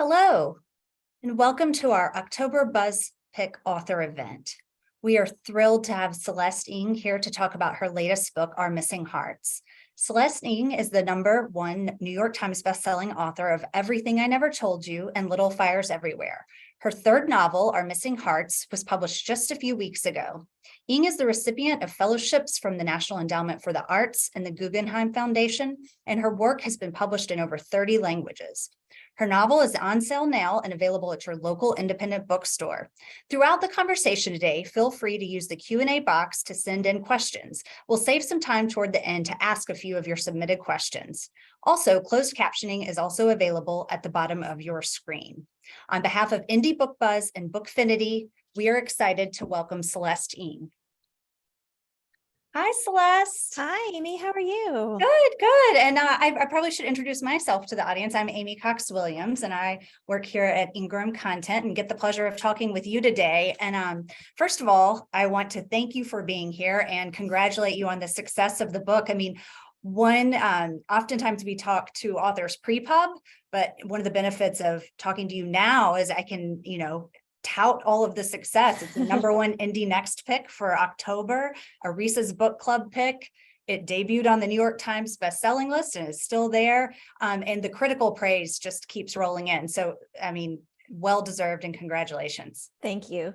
Hello, and welcome to our October Buzz Pick author event. We are thrilled to have Celeste Ng here to talk about her latest book, Our Missing Hearts. Celeste Ng is the #1 New York Times bestselling author of Everything I Never Told You and Little Fires Everywhere. Her third novel, Our Missing Hearts, was published just a few weeks ago. Ng is the recipient of fellowships from the National Endowment for the Arts and the Guggenheim Foundation, and her work has been published in over 30 languages. Her novel is on sale now and available at your local independent bookstore. Throughout the conversation today, feel free to use the Q&A box to send in questions. We'll save some time toward the end to ask a few of your submitted questions. Also, closed captioning is also available at the bottom of your screen. On behalf of Indie Book Buzz and Bookfinity, we are excited to welcome Celeste Ng. Hi, Celeste. Hi, Amy. How are you? Good. And I probably should introduce myself to the audience. I'm Amy Cox-Williams, and I work here at Ingram Content and get the pleasure of talking with you today. And first of all, I want to thank you for being here and congratulate you on the success of the book. I mean, oftentimes we talk to authors pre-pub, but one of the benefits of talking to you now is I can, tout all of the success. It's the #1 Indie Next pick for October, a Reese's Book Club pick. It debuted on the New York Times bestselling list and is still there. And the critical praise just keeps rolling in. So, I mean, well-deserved and congratulations. Thank you.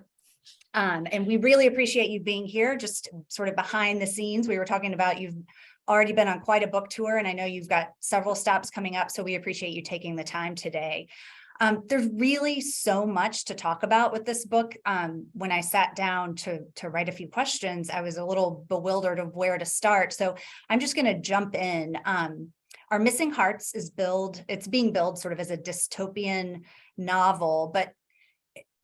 And we really appreciate you being here, just sort of behind the scenes. We were talking about you've already been on quite a book tour, and I know you've got several stops coming up, so we appreciate you taking the time today. There's really so much to talk about with this book. When I sat down to write a few questions, I was a little bewildered of where to start. So I'm just going to jump in. Our Missing Hearts it's being billed sort of as a dystopian novel, but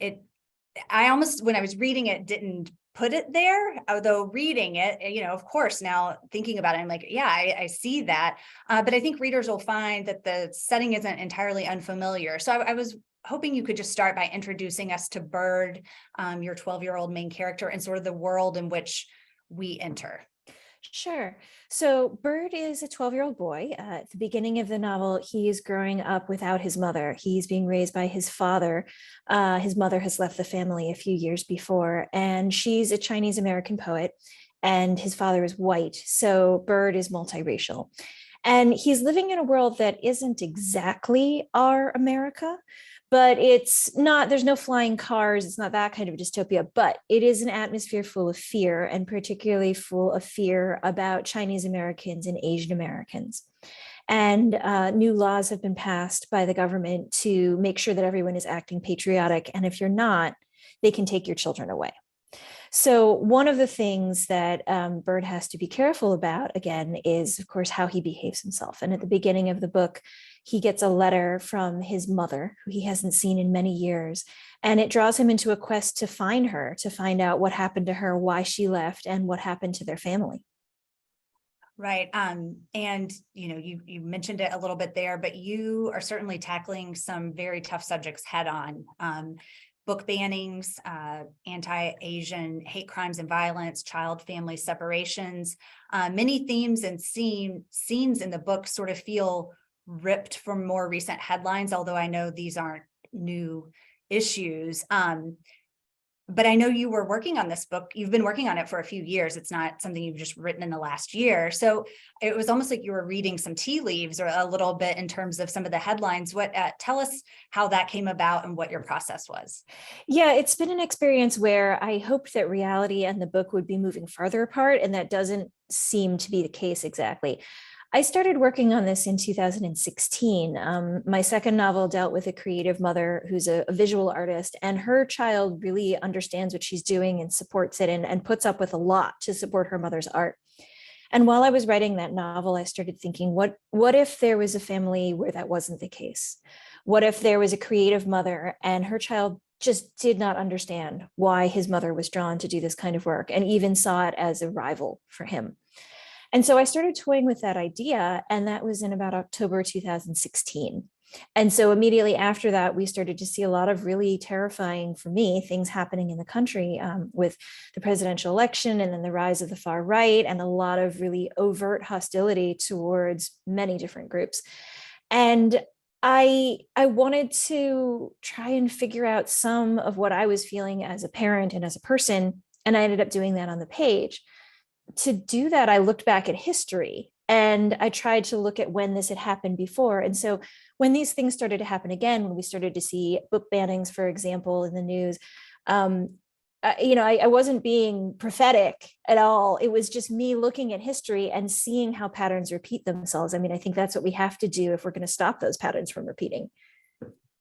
I almost, when I was reading it, didn't put it there, although reading it, of course, now thinking about it, I'm like, yeah, I see that. But I think readers will find that the setting isn't entirely unfamiliar. So I was hoping you could just start by introducing us to Bird, your 12-year-old main character, and sort of the world in which we enter. Sure. So Bird is a 12-year-old boy. At the beginning of the novel, he is growing up without his mother. He's being raised by his father. His mother has left the family a few years before, and she's a Chinese American poet, and his father is white. So Bird is multiracial. And he's living in a world that isn't exactly our America, but it's not, there's no flying cars. It's not that kind of dystopia, but it is an atmosphere full of fear, and particularly full of fear about Chinese Americans and Asian Americans. And new laws have been passed by the government to make sure that everyone is acting patriotic. And if you're not, they can take your children away. So one of the things that Bird has to be careful about, again, is, of course, how he behaves himself. And at the beginning of the book, he gets a letter from his mother, who he hasn't seen in many years. And it draws him into a quest to find her, to find out what happened to her, why she left, and what happened to their family. Right. And, you mentioned it a little bit there, but you are certainly tackling some very tough subjects head on. Book bannings, anti-Asian hate crimes and violence, child family separations. Many themes and scenes in the book sort of feel ripped from more recent headlines, although I know these aren't new issues. But I know you were working on this book. You've been working on it for a few years. It's not something you've just written in the last year. So it was almost like you were reading some tea leaves or a little bit in terms of some of the headlines. Tell us how that came about and what your process was. Yeah, it's been an experience where I hoped that reality and the book would be moving farther apart, and that doesn't seem to be the case exactly. I started working on this in 2016. My second novel dealt with a creative mother who's a visual artist, and her child really understands what she's doing and supports it, and puts up with a lot to support her mother's art. And while I was writing that novel, I started thinking, what if there was a family where that wasn't the case? What if there was a creative mother and her child just did not understand why his mother was drawn to do this kind of work, and even saw it as a rival for him? And so I started toying with that idea, and that was in about October 2016. And so immediately after that, we started to see a lot of really terrifying, for me, things happening in the country, with the presidential election and then the rise of the far right, and a lot of really overt hostility towards many different groups. And I wanted to try and figure out some of what I was feeling as a parent and as a person, and I ended up doing that on the page. To do that, I looked back at history and I tried to look at when this had happened before. And so when these things started to happen again, when we started to see book bannings, for example, in the news, um, I wasn't being prophetic at all. It was just me looking at history and seeing how patterns repeat themselves. I mean, I think that's what we have to do if we're going to stop those patterns from repeating.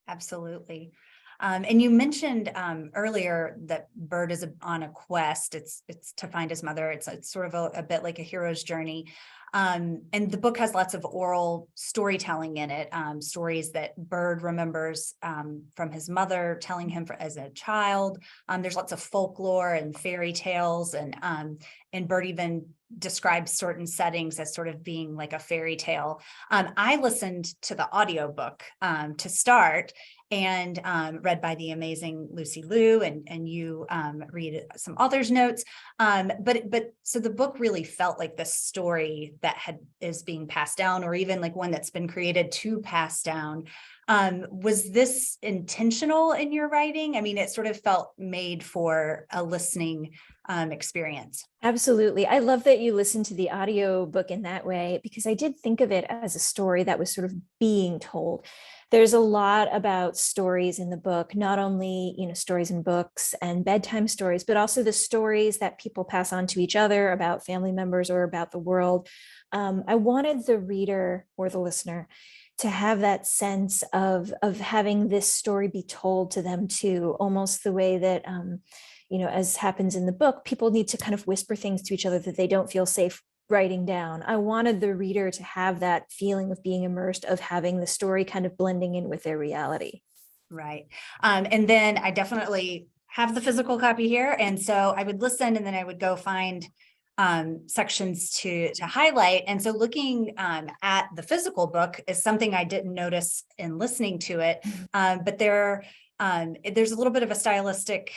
Absolutely. And you mentioned earlier that Bird is on a quest. It's to find his mother. It's sort of a bit like a hero's journey. And the book has lots of oral storytelling in it, stories that Bird remembers from his mother telling him as a child. There's lots of folklore and fairy tales, and Bird even describes certain settings as sort of being like a fairy tale. I listened to the audiobook to start, and read by the amazing Lucy Liu, and you read some author's notes. But so the book really felt like the story that is being passed down, or even like one that's been created to pass down. Was this intentional in your writing? I mean, it sort of felt made for a listening experience. Absolutely. I love that you listened to the audio book in that way, because I did think of it as a story that was sort of being told. There's a lot about stories in the book, not only, stories in books and bedtime stories, but also the stories that people pass on to each other about family members or about the world. I wanted the reader or the listener to have that sense of having this story be told to them too, almost the way that, as happens in the book, people need to kind of whisper things to each other that they don't feel safe writing down. I wanted the reader to have that feeling of being immersed, of having the story kind of blending in with their reality. Right. And then I definitely have the physical copy here. And so I would listen, and then I would go find sections to highlight. And so looking at the physical book is something I didn't notice in listening to it. But there's a little bit of a stylistic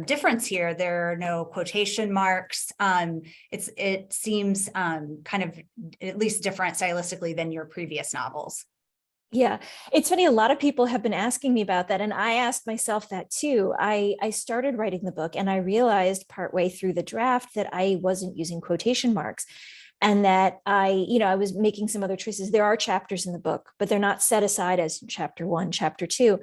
difference here. There are no quotation marks. It seems kind of at least different stylistically than your previous novels. Yeah, it's funny. A lot of people have been asking me about that. And I asked myself that too. I started writing the book and I realized partway through the draft that I wasn't using quotation marks, and that I was making some other choices. There are chapters in the book, but they're not set aside as chapter 1, chapter 2.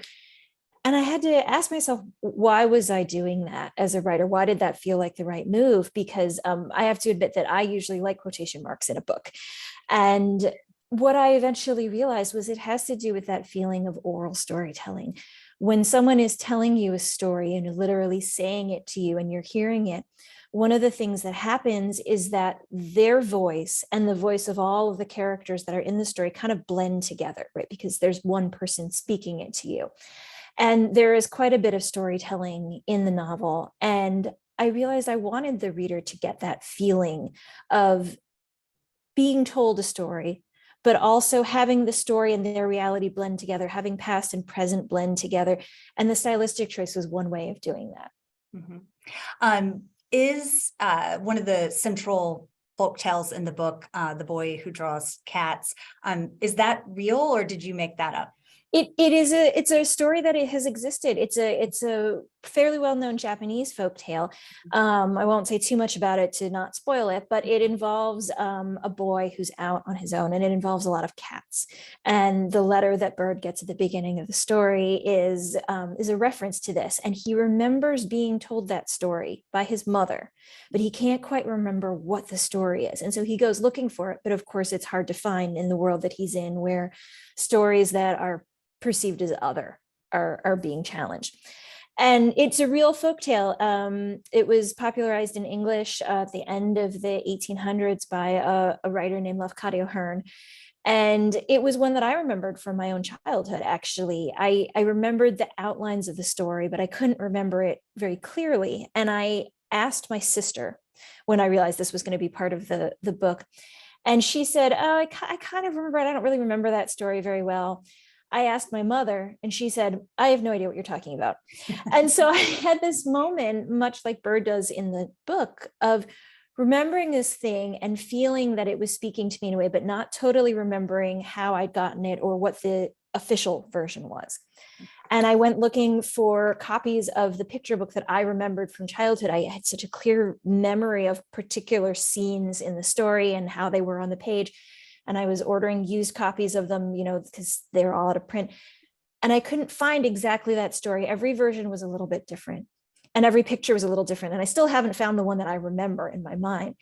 And I had to ask myself, why was I doing that as a writer? Why did that feel like the right move? Because I have to admit that I usually like quotation marks in a book. And what I eventually realized was it has to do with that feeling of oral storytelling. When someone is telling you a story and literally saying it to you and you're hearing it, one of the things that happens is that their voice and the voice of all of the characters that are in the story kind of blend together, right? Because there's one person speaking it to you. And there is quite a bit of storytelling in the novel. And I realized I wanted the reader to get that feeling of being told a story, but also having the story and their reality blend together, having past and present blend together. And the stylistic choice was one way of doing that. Mm-hmm. Is one of the central folk tales in the book, The Boy Who Draws Cats, is that real, or did you make that up? It's a story that it has existed. It's a fairly well-known Japanese folk tale. I won't say too much about it to not spoil it, but it involves a boy who's out on his own, and it involves a lot of cats. And the letter that Bird gets at the beginning of the story is a reference to this. And he remembers being told that story by his mother, but he can't quite remember what the story is. And so he goes looking for it. But of course, it's hard to find in the world that he's in, where stories that are perceived as other are being challenged. And it's a real folktale. It was popularized in English at the end of the 1800s by a writer named Lafcadio Hearn. And it was one that I remembered from my own childhood, actually. I remembered the outlines of the story, but I couldn't remember it very clearly. And I asked my sister when I realized this was going to be part of the book. And she said, oh, I kind of remember it. I don't really remember that story very well. I asked my mother, and she said, I have no idea what you're talking about. And so I had this moment, much like Bird does in the book, of remembering this thing and feeling that it was speaking to me in a way, but not totally remembering how I'd gotten it or what the official version was. And I went looking for copies of the picture book that I remembered from childhood. I had such a clear memory of particular scenes in the story and how they were on the page. And I was ordering used copies of them, because they're all out of print. And I couldn't find exactly that story. Every version was a little bit different, and every picture was a little different. And I still haven't found the one that I remember in my mind.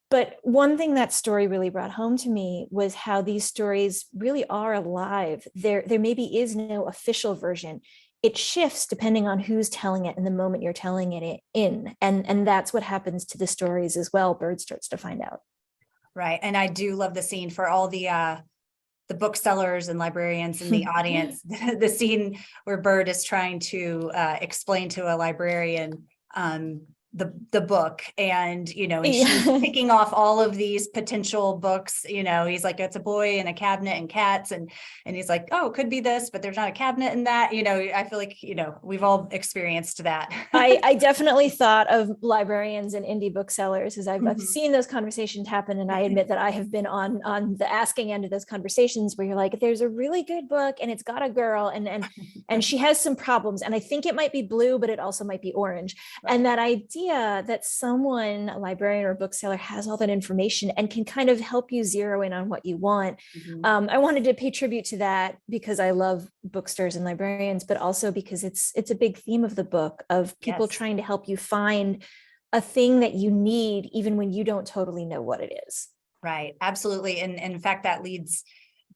But one thing that story really brought home to me was how these stories really are alive. There maybe is no official version. It shifts depending on who's telling it and the moment you're telling it in. And that's what happens to the stories as well. Bird starts to find out. Right. And I do love the scene for all the booksellers and librarians in the audience, the scene where Bird is trying to explain to a librarian the book, and and she's picking off all of these potential books. He's like, it's a boy in a cabinet and cats, and he's like, oh, it could be this, but there's not a cabinet in that. I feel like we've all experienced that. I definitely thought of librarians and indie booksellers, as I've seen those conversations happen, and I admit that I have been on the asking end of those conversations where you're like, there's a really good book and it's got a girl and she has some problems, and I think it might be blue, but it also might be orange. Right. And that idea that someone, a librarian or a bookseller, has all that information and can kind of help you zero in on what you want. I wanted to pay tribute to that because I love bookstores and librarians, but also because it's a big theme of the book, of people trying to help you find a thing that you need, even when you don't totally know what it is. Right. Absolutely. And in fact, that leads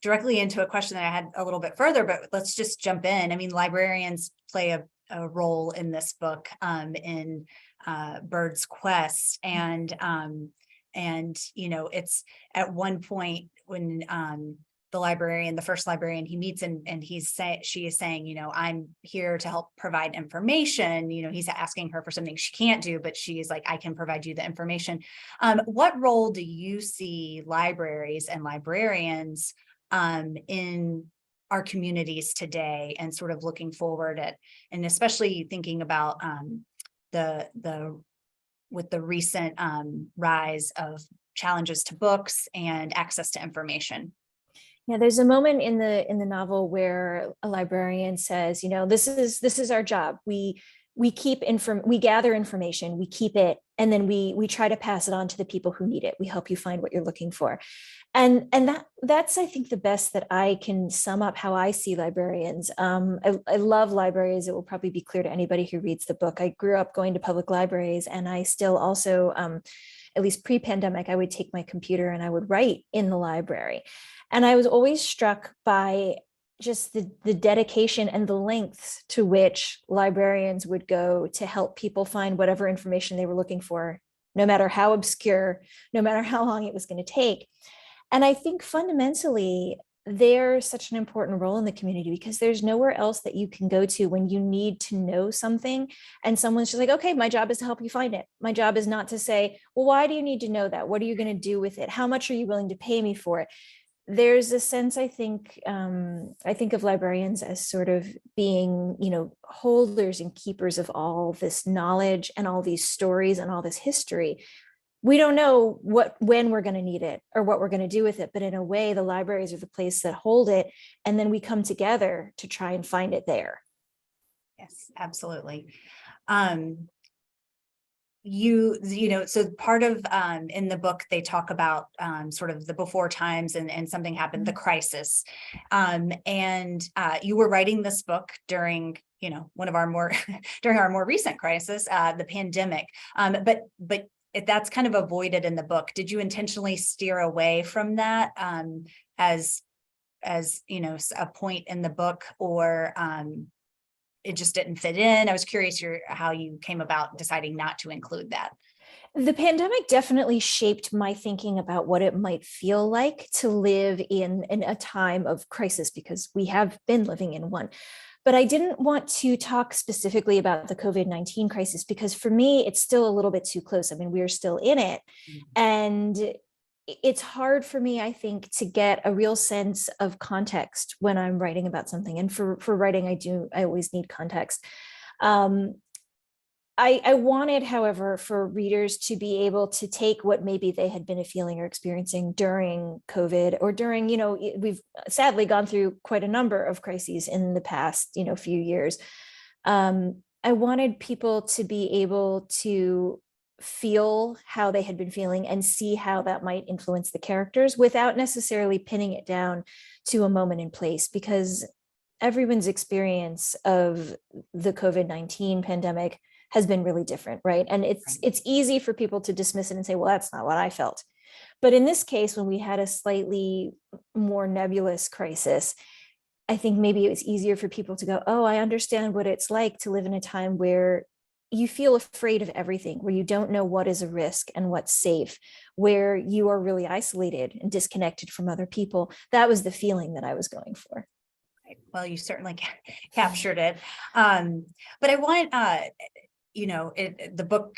directly into a question that I had a little bit further, but let's just jump in. I mean, librarians play a role in this book, in Bird's quest, and it's at one point when the first librarian he meets, and she is saying, I'm here to help provide information. He's asking her for something she can't do, but she's like, I can provide you the information. What role do you see libraries and librarians in our communities today, and sort of looking forward at, and especially thinking about with the recent rise of challenges to books and access to information? Yeah, there's a moment in the novel where a librarian says, this is our job. We gather information, we keep it, and then we try to pass it on to the people who need it. We help you find what you're looking for. And that's, I think, the best that I can sum up how I see librarians. I love libraries. It will probably be clear to anybody who reads the book. I grew up going to public libraries, and I still also, at least pre-pandemic, I would take my computer and I would write in the library. And I was always struck by just the dedication and the lengths to which librarians would go to help people find whatever information they were looking for, no matter how obscure, no matter how long it was going to take. And I think fundamentally, they're such an important role in the community because there's nowhere else that you can go to when you need to know something. And someone's just like, okay, my job is to help you find it. My job is not to say, well, why do you need to know that? What are you going to do with it? How much are you willing to pay me for it? There's a sense, I think of librarians as sort of being, holders and keepers of all this knowledge and all these stories and all this history. We don't know when we're going to need it or what we're going to do with it, but in a way, the libraries are the place that hold it, and then we come together to try and find it there. Yes, absolutely. So part of in the book they talk about sort of the before times and something happened, the crisis, and you were writing this book during one of our more during our more recent crisis, the pandemic, but that's kind of avoided in the book. Did you intentionally steer away from that as a point in the book, or it just didn't fit in? I was curious how you came about deciding not to include that. The pandemic definitely shaped my thinking about what it might feel like to live in a time of crisis, because we have been living in one. But I didn't want to talk specifically about the COVID-19 crisis because for me, it's still a little bit too close. I mean, we're still in it. And it's hard for me, I think, to get a real sense of context when I'm writing about something. And for writing, I always need context. I wanted, however, for readers to be able to take what maybe they had been feeling or experiencing during COVID, or during, we've sadly gone through quite a number of crises in the past, few years. I wanted people to be able to feel how they had been feeling and see how that might influence the characters without necessarily pinning it down to a moment in place, because everyone's experience of the COVID-19 pandemic has been really different, right? And it's easy for people to dismiss it and say, well, that's not what I felt. But in this case, when we had a slightly more nebulous crisis, I think maybe it was easier for people to go, oh, I understand what it's like to live in a time where you feel afraid of everything, where you don't know what is a risk and what's safe, where you are really isolated and disconnected from other people. That was the feeling that I was going for. Well, you certainly captured it. But I want, the book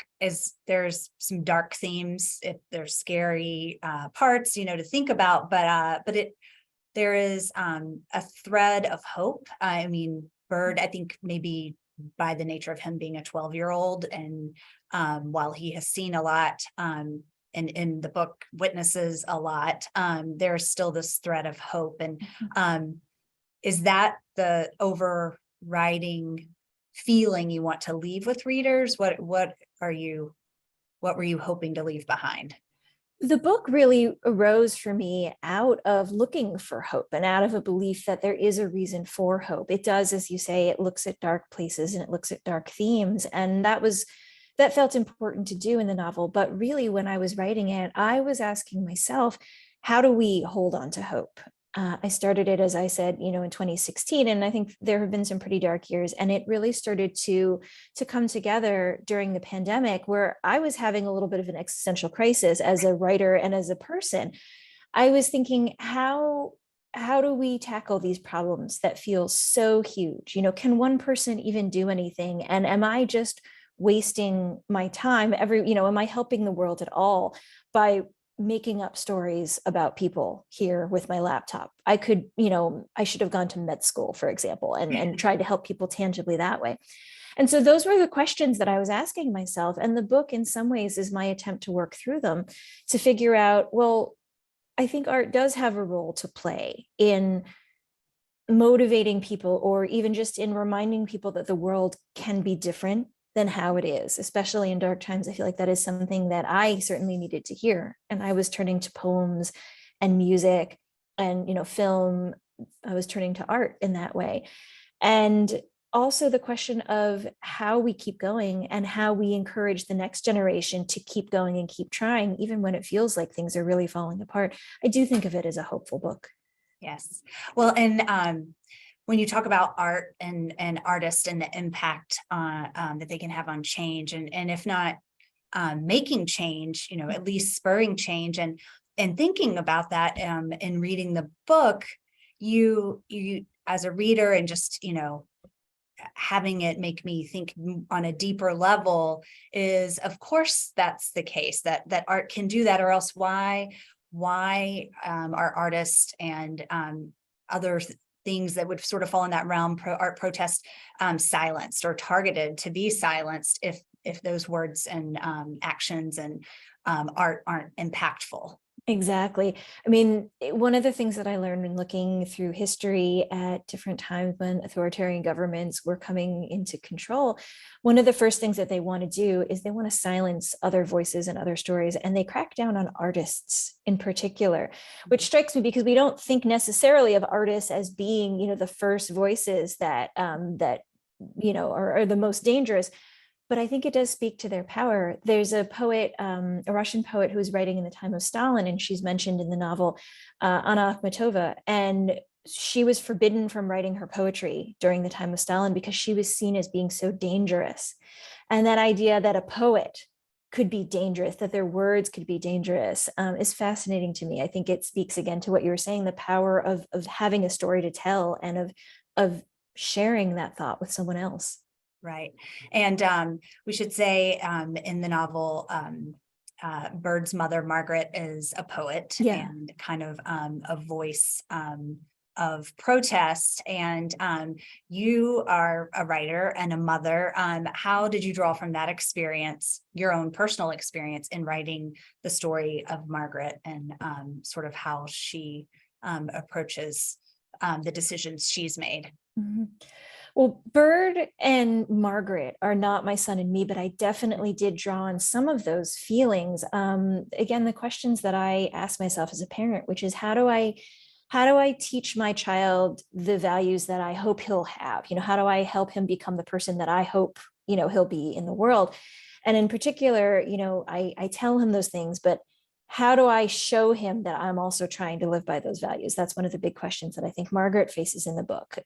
there's some dark themes, there's scary parts, to think about, but there is a thread of hope. I mean, Bird, I think maybe by the nature of him being a 12-year-old, and while he has seen a lot, and in the book witnesses a lot, there's still this thread of hope. And is that the overriding feeling you want to leave with readers? What were you hoping to leave behind? The book really arose for me out of looking for hope and out of a belief that there is a reason for hope. It does, as you say, it looks at dark places and it looks at dark themes. And that felt important to do in the novel. But really, when I was writing it, I was asking myself, how do we hold on to hope? I started it, as I said, in 2016, and I think there have been some pretty dark years, and it really started to come together during the pandemic, where I was having a little bit of an existential crisis as a writer and as a person. I was thinking, how do we tackle these problems that feel so huge? Can one person even do anything? And am I just wasting my time? Am I helping the world at all by making up stories about people here with my laptop? I could, I should have gone to med school, for example, and tried to help people tangibly that way. And so those were the questions that I was asking myself. And the book, in some ways, is my attempt to work through them to figure out, well, I think art does have a role to play in motivating people, or even just in reminding people that the world can be different than how it is, especially in dark times. I feel like that is something that I certainly needed to hear. And I was turning to poems and music and, film. I was turning to art in that way. And also the question of how we keep going and how we encourage the next generation to keep going and keep trying, even when it feels like things are really falling apart. I do think of it as a hopeful book. Yes. Well, and when you talk about art and artists and the impact that they can have on change, and if not making change, at least spurring change, and thinking about that in reading the book, you as a reader, and just having it make me think on a deeper level, is of course that's the case, that art can do that, or else why are artists and other things that would sort of fall in that realm, art protest, silenced or targeted to be silenced if those words and actions and art aren't impactful. Exactly. I mean, one of the things that I learned in looking through history at different times when authoritarian governments were coming into control, one of the first things that they want to do is they want to silence other voices and other stories. And they crack down on artists in particular, which strikes me because we don't think necessarily of artists as being, the first voices that are the most dangerous. But I think it does speak to their power. There's a poet, a Russian poet, who was writing in the time of Stalin, and she's mentioned in the novel, Anna Akhmatova. And she was forbidden from writing her poetry during the time of Stalin because she was seen as being so dangerous. And that idea that a poet could be dangerous, that their words could be dangerous, is fascinating to me. I think it speaks again to what you were saying, the power of having a story to tell, and of sharing that thought with someone else. Right. And we should say in the novel, Bird's mother, Margaret, is a poet, Yeah. and kind of a voice protest, and you are a writer and a mother. How did you draw from that experience, your own personal experience in writing the story of Margaret, and sort of how she approaches the decisions she's made? Mhm. Well, Bird and Margaret are not my son and me, but I definitely did draw on some of those feelings. Again, the questions that I ask myself as a parent, which is how do I teach my child the values that I hope he'll have? How do I help him become the person that I hope, he'll be in the world? And in particular, I tell him those things, but how do I show him that I'm also trying to live by those values? That's one of the big questions that I think Margaret faces in the book,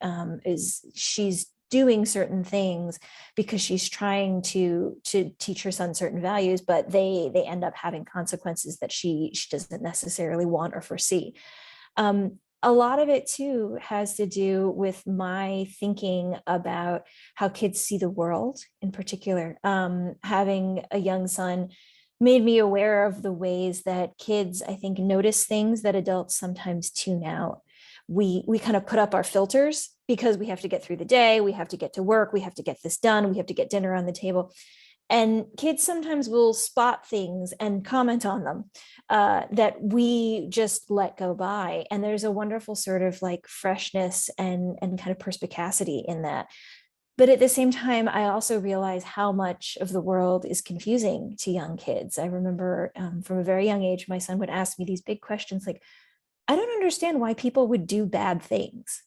is she's doing certain things because she's trying to teach her son certain values, but they end up having consequences that she doesn't necessarily want or foresee. A lot of it too has to do with my thinking about how kids see the world in particular. Having a young son made me aware of the ways that kids, I think, notice things that adults sometimes tune out. We kind of put up our filters because we have to get through the day, we have to get to work, we have to get this done, we have to get dinner on the table. And kids sometimes will spot things and comment on them that we just let go by. And there's a wonderful sort of like freshness and kind of perspicacity in that. But at the same time, I also realize how much of the world is confusing to young kids. I remember from a very young age, my son would ask me these big questions like, I don't understand why people would do bad things.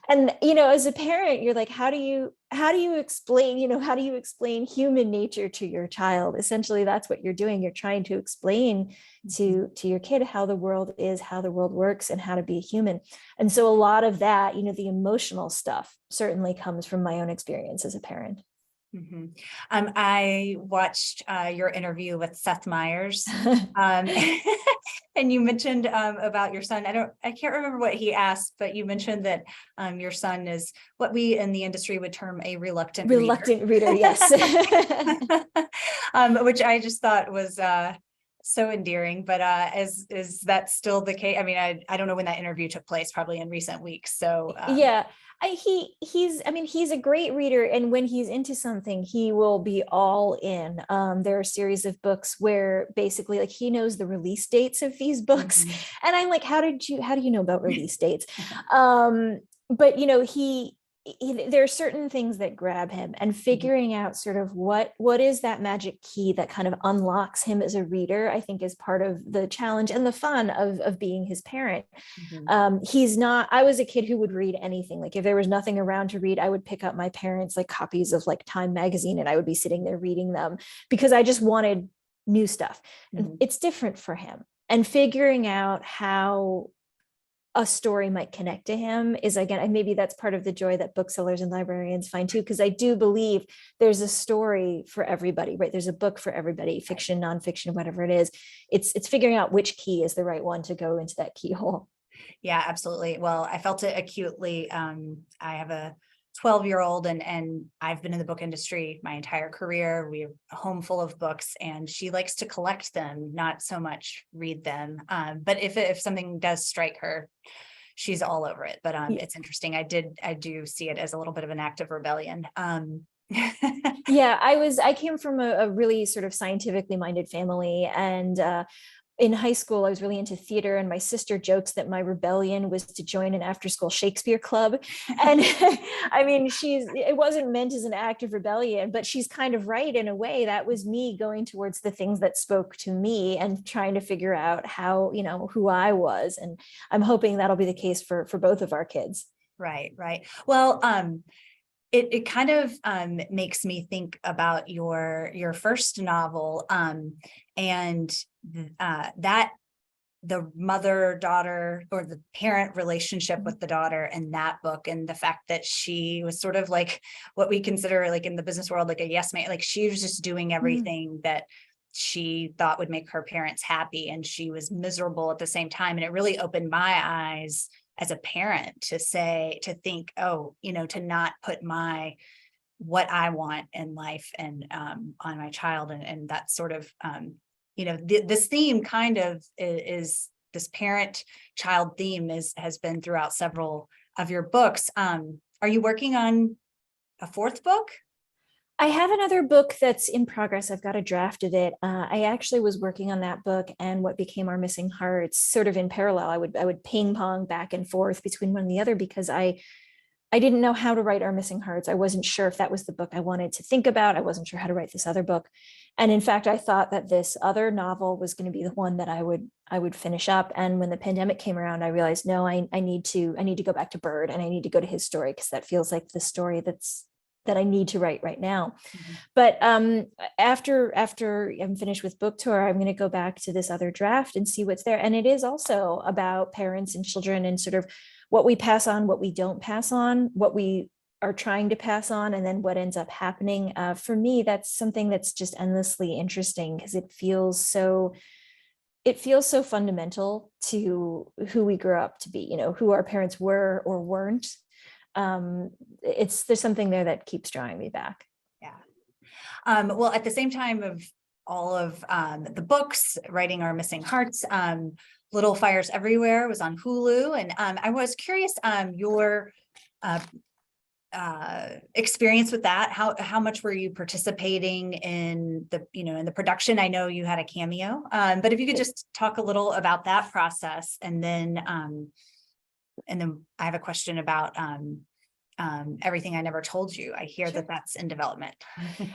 And as a parent, you're like, how do you explain, how do you explain human nature to your child? Essentially, that's what you're doing. You're trying to explain to your kid how the world is, how the world works, and how to be a human. And so a lot of that, the emotional stuff certainly comes from my own experience as a parent. Mm-hmm. I watched your interview with Seth Meyers, and you mentioned about your son. I can't remember what he asked, but you mentioned that your son is what we in the industry would term a reluctant reader. Reluctant reader, yes. Which I just thought was so endearing. But is that still the case? I mean, I don't know when that interview took place, probably in recent weeks. So yeah. He's a great reader, and when he's into something, he will be all in. There are a series of books where basically like he knows the release dates of these books. Mhm. And I'm like, how do you know about release dates? But there are certain things that grab him, and figuring out sort of what is that magic key that kind of unlocks him as a reader, I think is part of the challenge and the fun of being his parent. He's not, I was a kid who would read anything. Like if there was nothing around to read, I would pick up my parents' like copies of like Time magazine, and I would be sitting there reading them because I just wanted new stuff. And it's different for him. And figuring out how a story might connect to him is, again, and maybe that's part of the joy that booksellers and librarians find too, because I do believe there's a story for everybody, right? There's a book for everybody, fiction, nonfiction, whatever it is. It's figuring out which key is the right one to go into that keyhole. Yeah, absolutely. Well, I felt it acutely. I have a 12-year-old, and I've been in the book industry my entire career. We have a home full of books, and she likes to collect them, not so much read them. But if something does strike her, she's all over it. But it's interesting. I do see it as a little bit of an act of rebellion. Yeah, I came from a really sort of scientifically minded family, and in high school, I was really into theater, and my sister jokes that my rebellion was to join an after-school Shakespeare club. And I mean, it wasn't meant as an act of rebellion, but she's kind of right in a way. That was me going towards the things that spoke to me and trying to figure out how, who I was. And I'm hoping that'll be the case for both of our kids. Right. Well, it kind of makes me think about your first novel, and that the mother-daughter or the parent relationship with the daughter in that book, and the fact that she was sort of like what we consider like in the business world like a yes man, like she was just doing everything that she thought would make her parents happy, and she was miserable at the same time. And it really opened my eyes as a parent to think, oh, to not put what I want in life and on my child. And that sort of, this theme kind of is this parent-child theme has been throughout several of your books. Are you working on a fourth book? I have another book that's in progress. I've got a draft of it. I actually was working on that book and what became Our Missing Hearts sort of in parallel. I would ping pong back and forth between one and the other because I didn't know how to write Our Missing Hearts. I wasn't sure if that was the book I wanted to think about. I wasn't sure how to write this other book. And in fact, I thought that this other novel was going to be the one that I would finish up. And when the pandemic came around, I realized, no, I need to go back to Bird and I need to go to his story because that feels like the story that I need to write right now. Mhm. But after I'm finished with book tour, I'm going to go back to this other draft and see what's there. And it is also about parents and children and sort of what we pass on, what we don't pass on, what we are trying to pass on, and then what ends up happening. For me, that's something that's just endlessly interesting because it feels so fundamental to who we grew up to be, you know, who our parents were or weren't. There's something there that keeps drawing me back. Yeah. Well, at the same time of all of the books, writing Our Missing Hearts, Little Fires Everywhere was on Hulu. And I was curious, your experience with that. How much were you participating in the production? I know you had a cameo, but if you could just talk a little about that process, and then I have a question about Everything I Never Told You. I hear Sure. that's in development.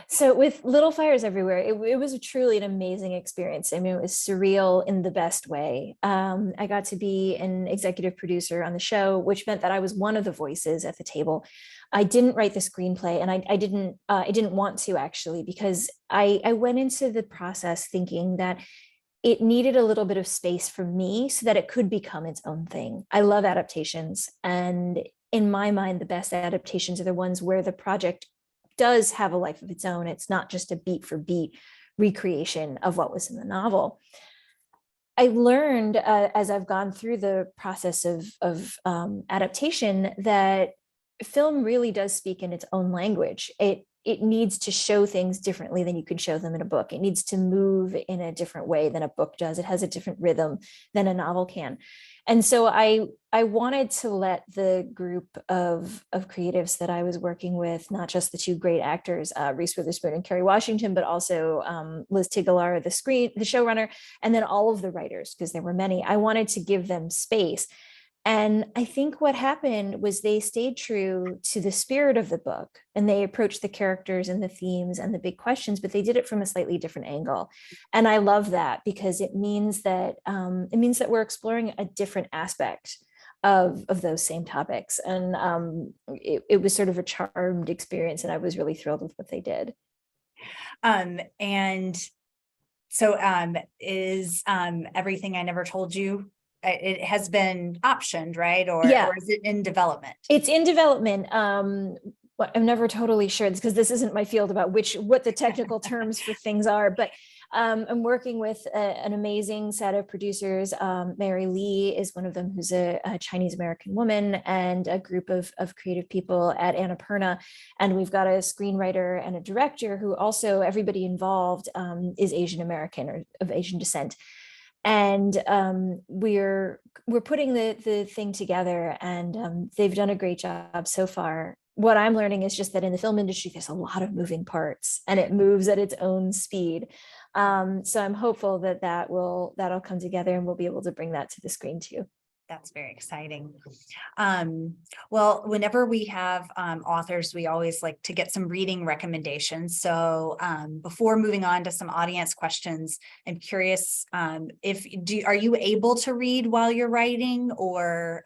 So with Little Fires Everywhere, it was truly an amazing experience. I mean, it was surreal in the best way. I got to be an executive producer on the show, which meant that I was one of the voices at the table. I didn't write the screenplay, and I didn't want to actually, because I went into the process thinking that it needed a little bit of space for me so that it could become its own thing. I love adaptations, and in my mind, the best adaptations are the ones where the project does have a life of its own. It's not just a beat for beat recreation of what was in the novel. I learned as I've gone through the process of adaptation that film really does speak in its own language. It needs to show things differently than you could show them in a book. It needs to move in a different way than a book does. It has a different rhythm than a novel can. And so I wanted to let the group of creatives that I was working with, not just the two great actors, Reese Witherspoon and Kerry Washington, but also Liz Tigalar, the showrunner, and then all of the writers, because there were many. I wanted to give them space. And I think what happened was they stayed true to the spirit of the book, and they approached the characters and the themes and the big questions, but they did it from a slightly different angle. And I love that because it means that we're exploring a different aspect of those same topics. And it was sort of a charmed experience, and I was really thrilled with what they did. And so is Everything I Never Told You, it has been optioned, right? Or is it in development? It's in development. I'm never totally sure because this isn't my field about what the technical terms for things are, but I'm working with an amazing set of producers. Mary Lee is one of them, who's a Chinese American woman, and a group of creative people at Annapurna. And we've got a screenwriter and a director who also, everybody involved is Asian American or of Asian descent. And we're putting the thing together, and they've done a great job so far. What I'm learning is just that in the film industry, there's a lot of moving parts, and it moves at its own speed. So I'm hopeful that that'll come together, and we'll be able to bring that to the screen too. That's very exciting. Well, whenever we have authors, we always like to get some reading recommendations. So before moving on to some audience questions, I'm curious are you able to read while you're writing, or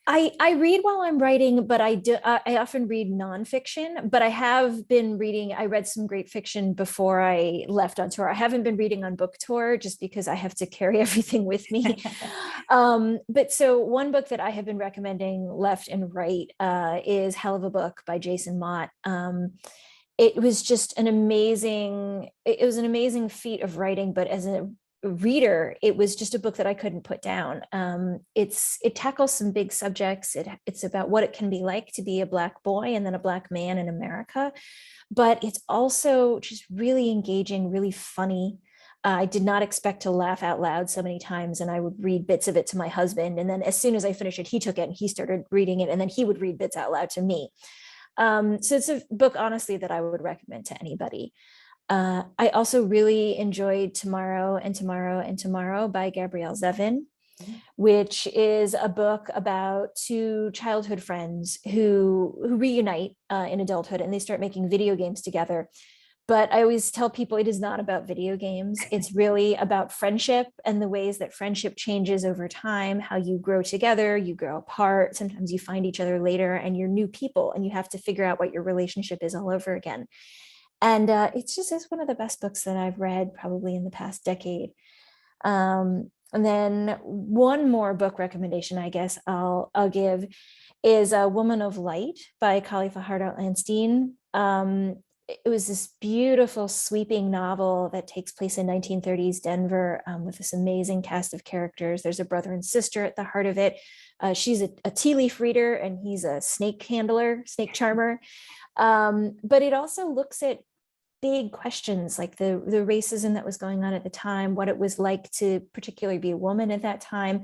I read while I'm writing, but I often read nonfiction, but I have been reading. I read some great fiction before I left on tour. I haven't been reading on book tour just because I have to carry everything with me. But so one book that I have been recommending left and right is Hell of a Book by Jason Mott. It was just an amazing feat of writing, but as a reader, it was just a book that I couldn't put down. It tackles some big subjects. It's about what it can be like to be a Black boy and then a Black man in America, but it's also just really engaging, really funny. I did not expect to laugh out loud so many times, and I would read bits of it to my husband. And then as soon as I finished it, he took it and he started reading it, and then he would read bits out loud to me. So it's a book, honestly, that I would recommend to anybody. I also really enjoyed Tomorrow and Tomorrow and Tomorrow by Gabrielle Zevin, which is a book about two childhood friends who reunite in adulthood, and they start making video games together. But I always tell people it is not about video games. It's really about friendship and the ways that friendship changes over time, how you grow together, you grow apart. Sometimes you find each other later and you're new people and you have to figure out what your relationship is all over again. And it's one of the best books that I've read probably in the past decade. And then one more book recommendation, I guess I'll give, is A Woman of Light by Khalifa Hardal-Lanstein. It was this beautiful, sweeping novel that takes place in 1930s Denver, with this amazing cast of characters. There's a brother and sister at the heart of it. She's a tea leaf reader and he's a snake handler, snake charmer. But it also looks at big questions like the racism that was going on at the time, what it was like to particularly be a woman at that time.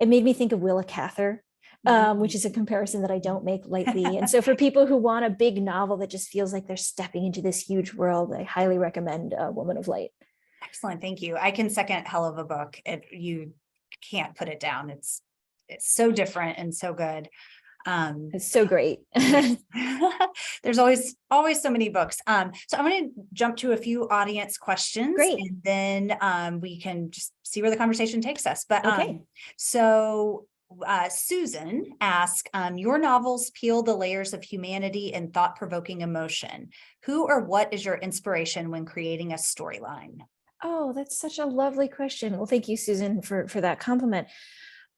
It made me think of Willa Cather, which is a comparison that I don't make lightly. And so for people who want a big novel that just feels like they're stepping into this huge world, I highly recommend A Woman of Light. Excellent. Thank you. I can second hell of a book. You can't put it down. It's so different and so good. It's so great. There's always so many books. So I'm going to jump to a few audience questions. Great. And then we can just see where the conversation takes us. But okay. So Susan asked, your novels peel the layers of humanity and thought-provoking emotion. Who or what is your inspiration when creating a storyline? Oh, that's such a lovely question. Well, thank you, Susan, for that compliment.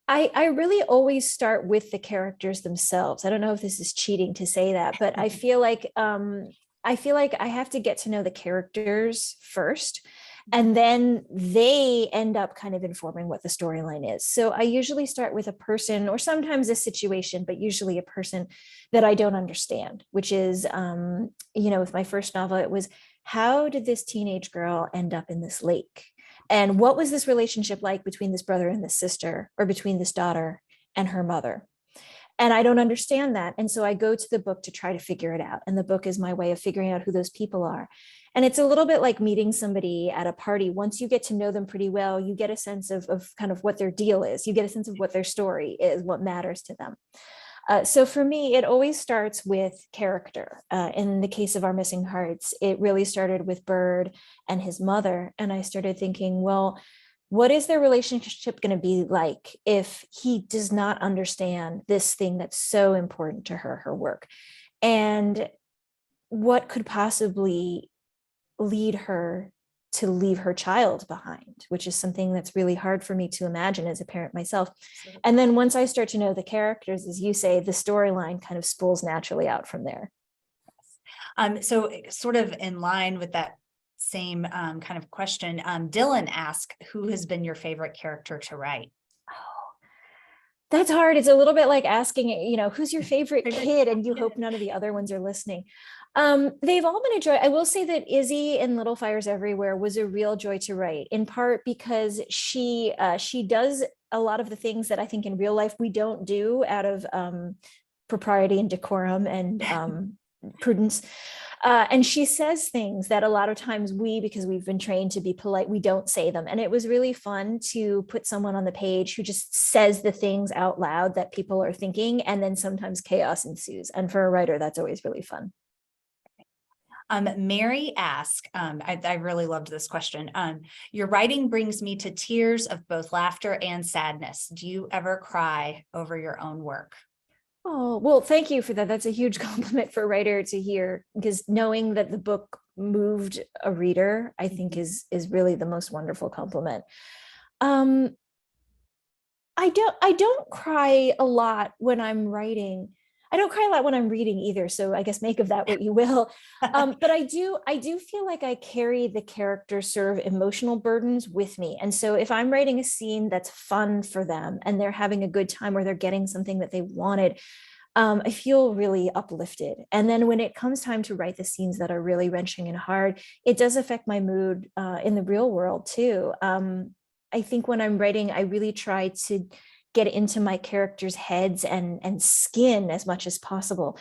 I really always start with the characters themselves. I don't know if this is cheating to say that, but I feel like I have to get to know the characters first, and then they end up kind of informing what the storyline is. So I usually start with a person or sometimes a situation, but usually a person that I don't understand, which is, with my first novel, it was, how did this teenage girl end up in this lake? And what was this relationship like between this brother and this sister, or between this daughter and her mother? And I don't understand that. And so I go to the book to try to figure it out. And the book is my way of figuring out who those people are. And it's a little bit like meeting somebody at a party. Once you get to know them pretty well, you get a sense of kind of what their deal is. You get a sense of what their story is, what matters to them. So for me, it always starts with character. In the case of Our Missing Hearts, it really started with Bird and his mother. And I started thinking, well, what is their relationship going to be like if he does not understand this thing that's so important to her work? And what could possibly lead her to leave her child behind, which is something that's really hard for me to imagine as a parent myself. And then once I start to know the characters, as you say, the storyline kind of spools naturally out from there. So sort of in line with that same kind of question, Dylan asked, who has been your favorite character to write? That's hard. It's a little bit like asking, who's your favorite kid, and you hope none of the other ones are listening. They've all been a joy. I will say that Izzy in Little Fires Everywhere was a real joy to write, in part because she does a lot of the things that I think in real life we don't do out of propriety and decorum and prudence. And she says things that a lot of times because we've been trained to be polite, we don't say them. And it was really fun to put someone on the page who just says the things out loud that people are thinking, and then sometimes chaos ensues. And for a writer, that's always really fun. Mary asked, I really loved this question. Your writing brings me to tears of both laughter and sadness. Do you ever cry over your own work? Oh, well, thank you for that. That's a huge compliment for a writer to hear, because knowing that the book moved a reader, I think is really the most wonderful compliment. I don't cry a lot when I'm writing. I don't cry a lot when I'm reading either. So I guess make of that what you will. But I do feel like I carry the character's sort of emotional burdens with me. And so if I'm writing a scene that's fun for them and they're having a good time, or they're getting something that they wanted, I feel really uplifted. And then when it comes time to write the scenes that are really wrenching and hard, it does affect my mood in the real world too. I think when I'm writing, I really try to get into my characters' heads and skin as much as possible.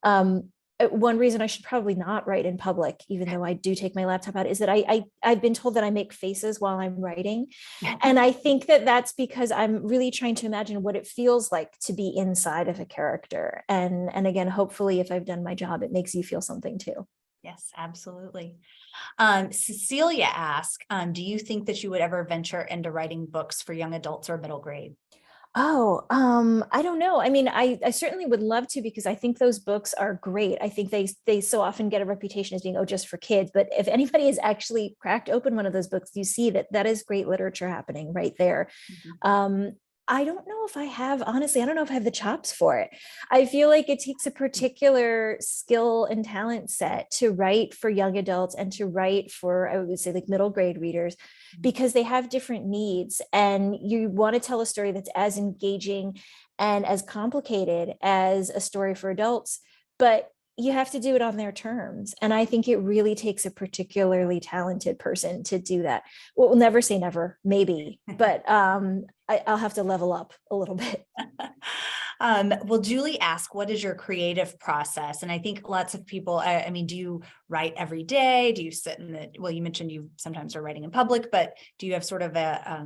Um, One reason I should probably not write in public, even though I do take my laptop out, is that I've been told that I make faces while I'm writing, and I think that that's because I'm really trying to imagine what it feels like to be inside of a character. And again, hopefully, if I've done my job, it makes you feel something too. Yes, absolutely. Cecilia asked, do you think that you would ever venture into writing books for young adults or middle grade? Oh, I don't know. I mean, I certainly would love to, because I think those books are great. I think they so often get a reputation as being, oh, just for kids. But if anybody has actually cracked open one of those books, you see that that is great literature happening right there. Mhm. Um, I don't know if I have, honestly, I don't know if I have the chops for it. I feel like it takes a particular skill and talent set to write for young adults and to write for, I would say, like middle grade readers, because they have different needs, and you want to tell a story that's as engaging and as complicated as a story for adults, but you have to do it on their terms. And I think it really takes a particularly talented person to do that. Well, we'll never say never, maybe, but I'll have to level up a little bit. Well, Julie asked, what is your creative process? And I think lots of people, I mean, do you write every day? Do you sit in the, well, you mentioned you sometimes are writing in public, but do you have sort of a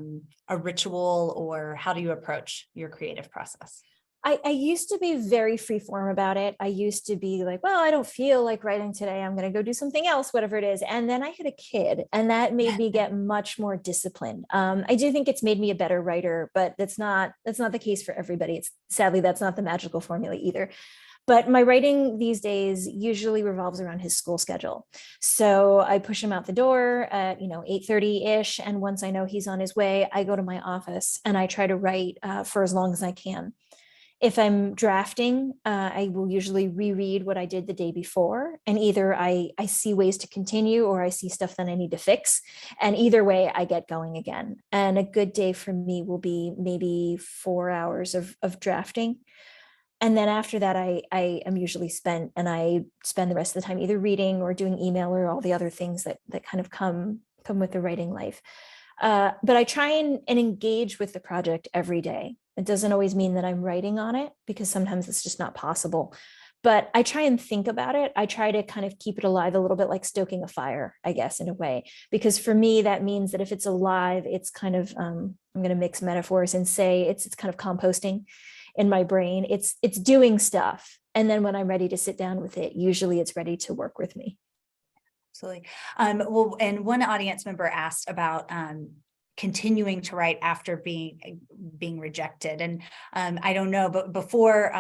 ritual, or how do you approach your creative process? I used to be very freeform about it. I used to be like, well, I don't feel like writing today. I'm going to go do something else, whatever it is. And then I had a kid, and that made me get much more disciplined. I do think it's made me a better writer, but that's not the case for everybody. It's sadly, that's not the magical formula either. But my writing these days usually revolves around his school schedule. So I push him out the door at 8:30 ish, and once I know he's on his way, I go to my office and I try to write for as long as I can. If I'm drafting, I will usually reread what I did the day before, and either I see ways to continue, or I see stuff that I need to fix. And either way, I get going again. And a good day for me will be maybe 4 hours of drafting. And then after that, I am usually spent, and I spend the rest of the time either reading or doing email or all the other things that kind of come with the writing life. But I try and engage with the project every day. It doesn't always mean that I'm writing on it, because sometimes it's just not possible. But I try and think about it. I try to kind of keep it alive, a little bit like stoking a fire, I guess, in a way. Because for me, that means that if it's alive, it's kind of, I'm going to mix metaphors and say it's kind of composting in my brain. It's doing stuff. And then when I'm ready to sit down with it, usually it's ready to work with me. Absolutely. Well, and one audience member asked about continuing to write after being rejected. And I don't know, but before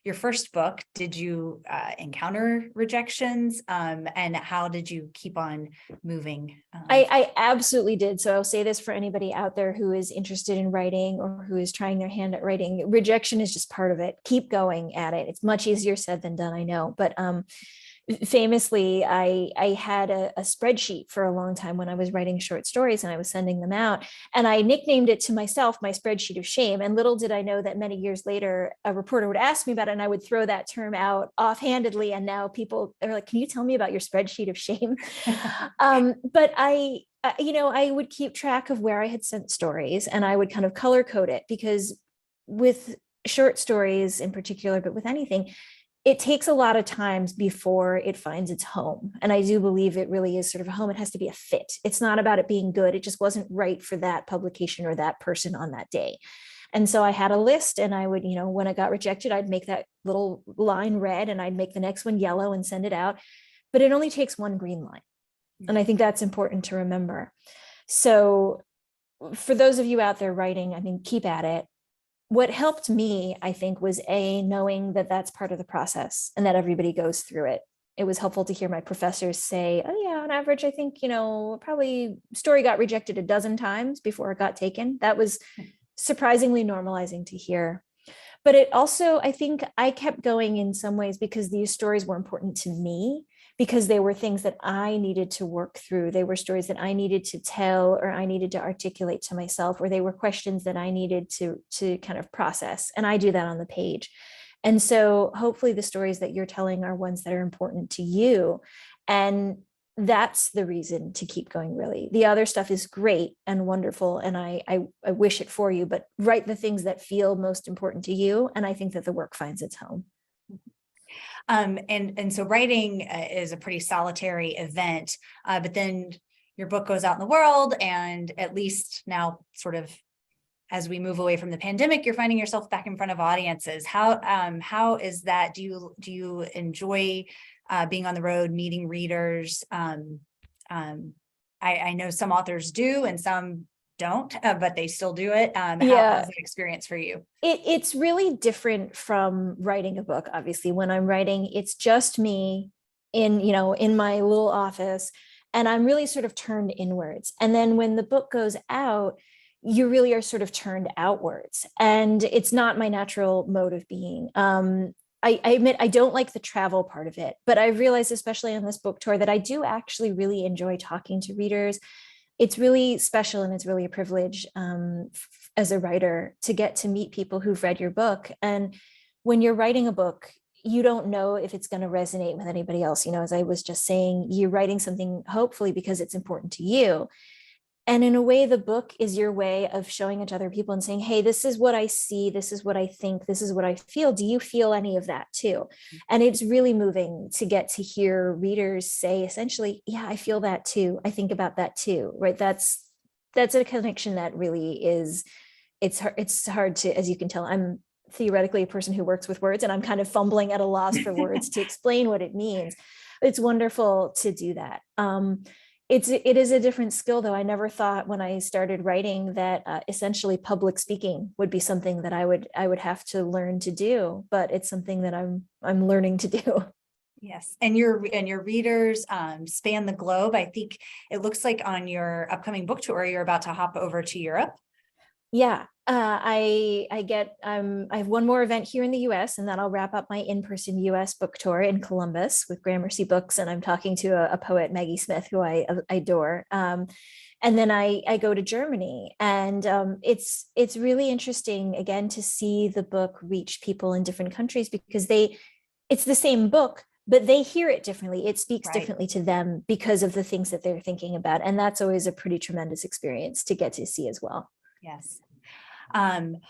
your first book, did you encounter rejections? And how did you keep on moving? I absolutely did. So I'll say this for anybody out there who is interested in writing or who is trying their hand at writing. Rejection is just part of it. Keep going at it. It's much easier said than done, I know. But famously, I had a spreadsheet for a long time when I was writing short stories, and I was sending them out, and I nicknamed it to myself my spreadsheet of shame. And little did I know that many years later a reporter would ask me about it, and I would throw that term out offhandedly, and now people are like, can you tell me about your spreadsheet of shame? But I would keep track of where I had sent stories, and I would kind of color code it, because with short stories in particular, but with anything, it takes a lot of times before it finds its home. And I do believe it really is sort of a home. It has to be a fit. It's not about it being good. It just wasn't right for that publication or that person on that day. And so I had a list, and I would, when it got rejected, I'd make that little line red, and I'd make the next one yellow and send it out. But it only takes one green line. And I think that's important to remember. So for those of you out there writing, I mean, keep at it. What helped me, I think, was knowing that that's part of the process and that everybody goes through it. It was helpful to hear my professors say, oh yeah, on average, I think, probably story got rejected a dozen times before it got taken. That was surprisingly normalizing to hear. But it also, I think I kept going in some ways because these stories were important to me, because they were things that I needed to work through. They were stories that I needed to tell, or I needed to articulate to myself, or they were questions that I needed to kind of process. And I do that on the page. And so hopefully the stories that you're telling are ones that are important to you. And that's the reason to keep going, really. The other stuff is great and wonderful, and I wish it for you, but write the things that feel most important to you. And I think that the work finds its home. And so writing is a pretty solitary event, but then your book goes out in the world, and at least now, sort of as we move away from the pandemic, you're finding yourself back in front of audiences. How is that? Do you enjoy being on the road, meeting readers? I know some authors do and some don't, but they still do it. How's that experience for you? It's really different from writing a book. Obviously, when I'm writing, it's just me in my little office, and I'm really sort of turned inwards. And then when the book goes out, you really are sort of turned outwards, and it's not my natural mode of being. I admit I don't like the travel part of it, but I realized, especially on this book tour, that I do actually really enjoy talking to readers. It's really special, and it's really a privilege as a writer to get to meet people who've read your book. And when you're writing a book, you don't know if it's going to resonate with anybody else. As I was just saying, you're writing something hopefully because it's important to you. And in a way, the book is your way of showing it to other people and saying, hey, this is what I see. This is what I think. This is what I feel. Do you feel any of that too? And it's really moving to get to hear readers say, essentially, yeah, I feel that too. I think about that too, right? That's a connection that really is, it's hard to, as you can tell, I'm theoretically a person who works with words, and I'm kind of fumbling at a loss for words to explain what it means. It's wonderful to do that. It is a different skill, though. I never thought when I started writing that essentially public speaking would be something that I would have to learn to do, but it's something that I'm learning to do. Yes, and your readers span the globe. I think it looks like on your upcoming book tour, you're about to hop over to Europe. Yeah, I have one more event here in the US, and then I'll wrap up my in-person US book tour in Columbus with Gramercy Books. And I'm talking to a poet, Maggie Smith, who I adore. And then I go to Germany, and it's really interesting again to see the book reach people in different countries, because it's the same book, but they hear it differently. It speaks differently to them because of the things that they're thinking about. And that's always a pretty tremendous experience to get to see as well. Yes. One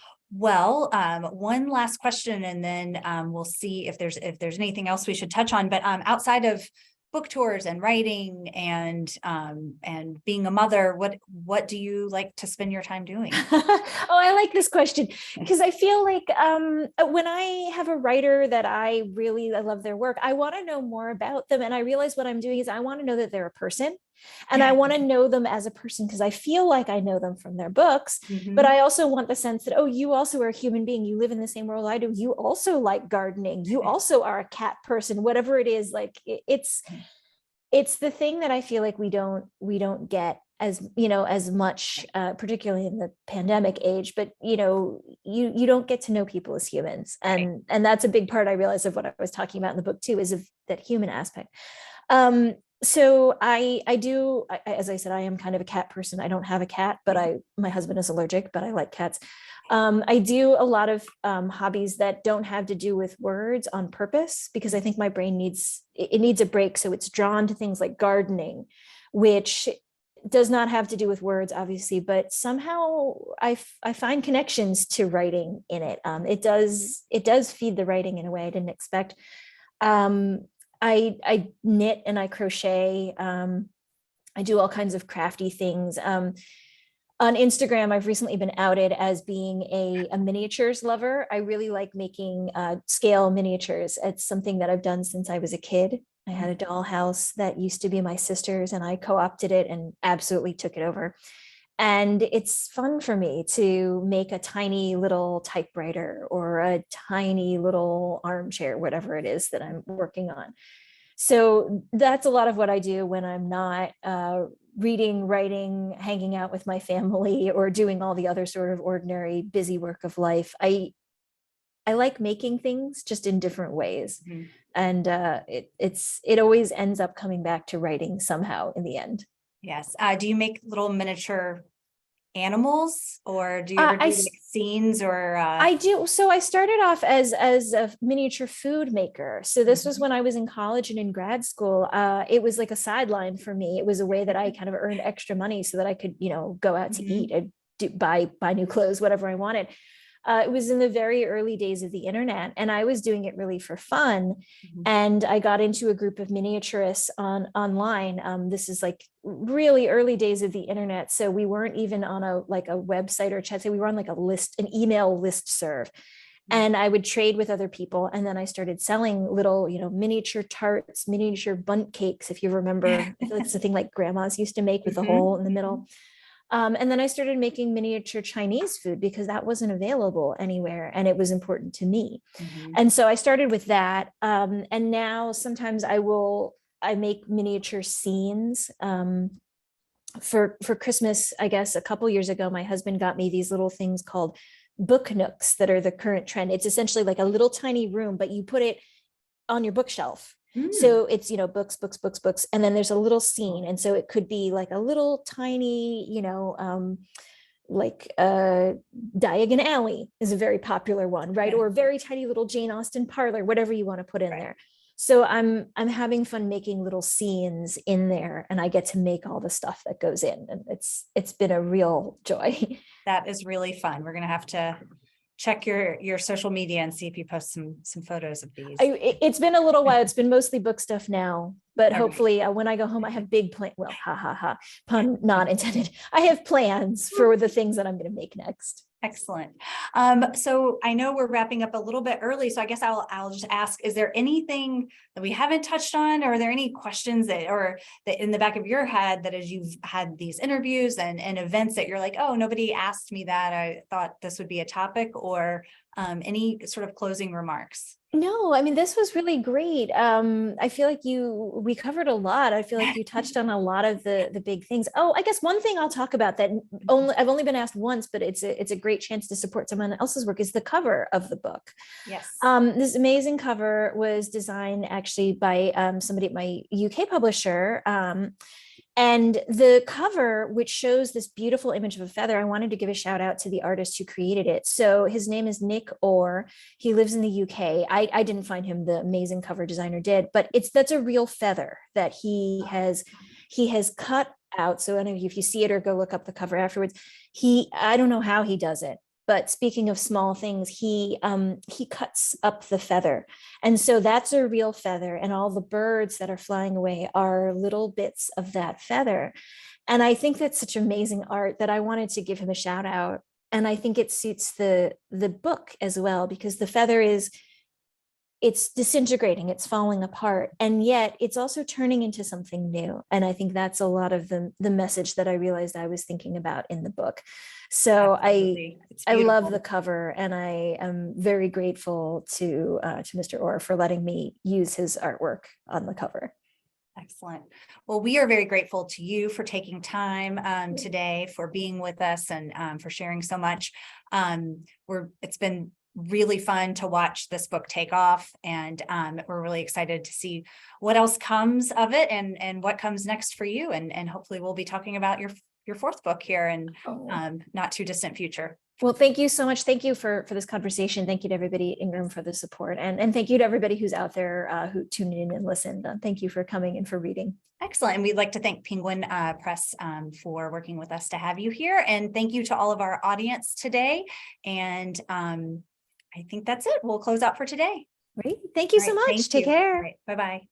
last question, and then we'll see if there's anything else we should touch on. But outside of book tours and writing and being a mother, what do you like to spend your time doing? Oh, I like this question, because I feel like when I have a writer that I love their work, I want to know more about them. And I realize what I'm doing is I want to know that they're a person, and I want to know them as a person, because I feel like I know them from their books. Mm-hmm. But I also want the sense that, oh, you also are a human being. You live in the same world I do. You also like gardening. You also are a cat person, whatever it is. Like it's the thing that I feel like we don't get as much, particularly in the pandemic age, but you don't get to know people as humans. And that's a big part, I realize, of what I was talking about in the book too, is of that human aspect. So I do, as I said, I am kind of a cat person. I don't have a cat, but my husband is allergic, but I like cats. I do a lot of hobbies that don't have to do with words on purpose, because I think my brain needs a break. So it's drawn to things like gardening, which does not have to do with words, obviously, but somehow I find connections to writing in it. It does feed the writing in a way I didn't expect. I knit and I crochet. I do all kinds of crafty things. On Instagram, I've recently been outed as being a miniatures lover. I really like making scale miniatures. It's something that I've done since I was a kid. I had a dollhouse that used to be my sister's, and I co-opted it and absolutely took it over. And it's fun for me to make a tiny little typewriter or a tiny little armchair, whatever it is that I'm working on. So that's a lot of what I do when I'm not reading, writing, hanging out with my family, or doing all the other sort of ordinary busy work of life. I like making things just in different ways. Mm-hmm. And it always ends up coming back to writing somehow in the end. Yes. Do you make little miniature animals, or do you ever do like scenes or I do. So I started off as a miniature food maker. So this was when I was in college and in grad school. It was like a sideline for me. It was a way that I kind of earned extra money so that I could, go out to eat and buy new clothes, whatever I wanted. It was in the very early days of the internet, and I was doing it really for fun. And I got into a group of miniaturists online. This is like really early days of the internet, so we weren't even on a website or chat. So we were on like an email list serve. And I would trade with other people, and then I started selling little, miniature tarts, miniature bundt cakes. If you remember, I feel like it's the thing like grandmas used to make with the hole in the middle. And then I started making miniature Chinese food because that wasn't available anywhere, and it was important to me. And so I started with that. And now sometimes I make miniature scenes. For Christmas, I guess a couple years ago, my husband got me these little things called book nooks that are the current trend. It's essentially like a little tiny room, but you put it on your bookshelf. So it's, books, and then there's a little scene. And so it could be like a little tiny, like Diagon Alley is a very popular one, right? Or a very tiny little Jane Austen parlor, whatever you want to put in there. So I'm having fun making little scenes in there, and I get to make all the stuff that goes in, and it's been a real joy. That is really fun. We're gonna have to check your social media and see if you post some photos of these. It's been a little while. It's been mostly book stuff now, but hopefully when I go home, I have big plans. Well, pun not intended. I have plans for the things that I'm going to make next. Excellent. So I know we're wrapping up a little bit early, so I guess I'll just ask, is there anything that we haven't touched on, or are there any questions that in the back of your head that as you've had these interviews and events that you're like, oh, nobody asked me that, I thought this would be a topic, or any sort of closing remarks? No, I mean, this was really great. I feel like we covered a lot. I feel like you touched on a lot of the big things. Oh, I guess one thing I'll talk about that I've only been asked once, but it's a great chance to support someone else's work, is the cover of the book. Yes. This amazing cover was designed actually by somebody at my UK publisher. And the cover, which shows this beautiful image of a feather, I wanted to give a shout out to the artist who created it. So his name is Nick Orr. He lives in the UK. I didn't find him, the amazing cover designer did, but that's a real feather that he has cut out. So if you see it, or go look up the cover afterwards, I don't know how he does it. But speaking of small things, he cuts up the feather. And so that's a real feather. And all the birds that are flying away are little bits of that feather. And I think that's such amazing art that I wanted to give him a shout out. And I think it suits the book as well, because the feather it's disintegrating, it's falling apart, and yet it's also turning into something new. And I think that's a lot of the message that I realized I was thinking about in the book. So I love the cover, and I am very grateful to Mr. Orr for letting me use his artwork on the cover. Excellent. Well, we are very grateful to you for taking time today, for being with us, and for sharing so much. It's been really fun to watch this book take off, and we're really excited to see what else comes of it, and what comes next for you, and hopefully we'll be talking about your fourth book here in not too distant future. Well, thank you so much. Thank you for this conversation. Thank you to everybody at Ingram for the support, and thank you to everybody who's out there who tuned in and listened. Thank you for coming and for reading. Excellent. And we'd like to thank Penguin Press for working with us to have you here, and thank you to all of our audience today. And I think that's it. We'll close out for today. Great. Thank you so much. Take care. Bye-bye.